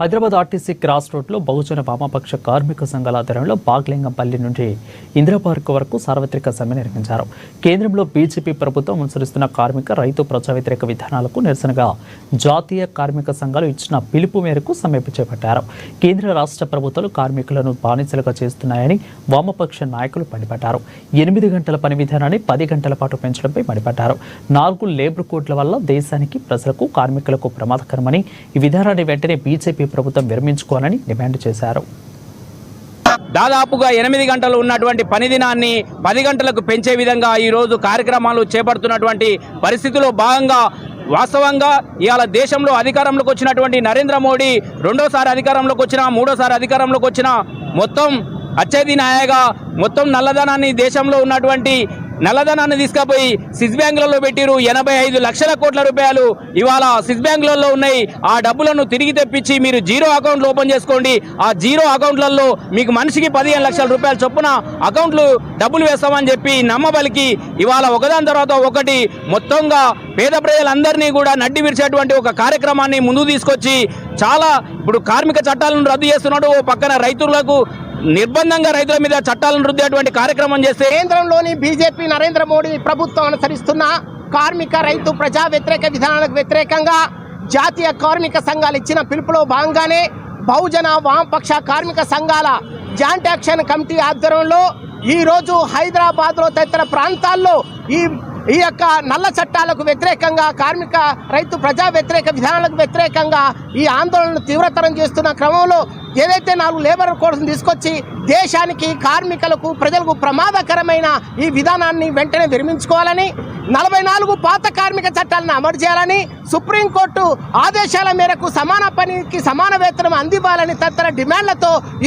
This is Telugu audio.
హైదరాబాద్ ఆర్టీసీ క్రాస్ రోడ్లో బహుజన వామపక్ష కార్మిక సంఘాల ఆధ్వర్యంలో బాగ్లింగంపల్లి నుండి ఇందిరాపార్క్ వరకు సార్వత్రిక సమ్మె నిర్వహించారు. కేంద్రంలో బీజేపీ ప్రభుత్వం అనుసరిస్తున్న కార్మిక రైతు ప్రజా వ్యతిరేక విధానాలకు నిరసనగా జాతీయ కార్మిక సంఘాలు ఇచ్చిన పిలుపు మేరకు సమ్మె చేపట్టారు. కేంద్ర రాష్ట్ర ప్రభుత్వాలు కార్మికులను బానిసలుగా చేస్తున్నాయని వామపక్ష నాయకులు మండిపడ్డారు. 8 గంటల పని విధానాన్ని 10 గంటల పాటు పెంచడంపై మండిపడ్డారు. 4 లేబర్ కోడ్ల వల్ల దేశానికి, ప్రజలకు, కార్మికులకు ప్రమాదకరమని, ఈ విధానాన్ని వెంటనే బీజేపీ ప్రభుత్వం విరమించుకోవాలని డిమాండ్ చేశారు. దాదాపుగా 8 గంటలు ఉన్నటువంటి పని దినాన్ని 10 గంటలకు పెంచే విధంగా ఈ రోజు కార్యక్రమాలు చేపడుతున్నటువంటి పరిస్థితుల్లో భాగంగా వాస్తవంగా ఇవాళ దేశంలో అధికారంలోకి వచ్చినటువంటి నరేంద్ర మోడీ రెండోసారి అధికారంలోకి వచ్చినా, మూడోసారి అధికారంలోకి వచ్చినా మొత్తం అచ్చేది నాయగా మొత్తం నల్లధనాన్ని, దేశంలో ఉన్నటువంటి నల్లధనాన్ని తీసుకుపోయి స్విస్ బ్యాంకులలో పెట్టిరు. 85 లక్షల కోట్ల రూపాయలు ఇవాళ స్విస్ బ్యాంకులలో ఉన్నాయి. ఆ డబ్బులను తిరిగి తెప్పించి మీరు జీరో అకౌంట్లు ఓపెన్ చేసుకోండి. ఆ జీరో అకౌంట్లలో మీకు మనిషికి 15 లక్షల రూపాయల చొప్పున అకౌంట్లు డబ్బులు వేస్తామని చెప్పి నమ్మబలికి ఇవాళ ఒకదాని తర్వాత ఒకటి మొత్తంగా పేద ప్రజలందరినీ కూడా నడ్డి విరిచేటువంటి ఒక కార్యక్రమాన్ని ముందుకు తీసుకొచ్చి చాలా ఇప్పుడు కార్మిక చట్టాలను రద్దు చేస్తున్నాడు. ఓ పక్కన రైతులకు నిర్బంధంగా రైతుల మీద చట్టాలను రుద్దేటువంటి కార్యక్రమం చేస్తే కేంద్రంలోని బీజేపీ నరేంద్ర మోడీ ప్రభుత్వం అనుసరిస్తున్న కార్మిక రైతు ప్రజా వ్యతిరేక విధానాలకు వ్యతిరేకంగా జాతీయ కార్మిక సంఘాలు ఇచ్చిన పిలుపులో భాగంగానే బహుజన వామపక్ష కార్మిక సంఘాల జాయింట్ యాక్షన్ కమిటీ ఆధ్వర్యంలో ఈరోజు హైదరాబాద్లో తదితర ప్రాంతాల్లో ఈ యొక్క నల్ల చట్టాలకు వ్యతిరేకంగా, కార్మిక రైతు ప్రజా వ్యతిరేక విధానాలకు వ్యతిరేకంగా ఈ ఆందోళనను తీవ్రతరం చేస్తున్న క్రమంలో ఏదైతే 4 లేబర్ కోడ్స్ తీసుకొచ్చి దేశానికి, కార్మికులకు, ప్రజలకు ప్రమాదకరమైన ఈ విధానాన్ని వెంటనే విరమించుకోవాలని, 44 పాత కార్మిక చట్టాలను అమలు చేయాలని, సుప్రీంకోర్టు ఆదేశాల మేరకు సమాన పనికి సమాన వేతనం అందివ్వాలని తదితర డిమాండ్లతో ఈ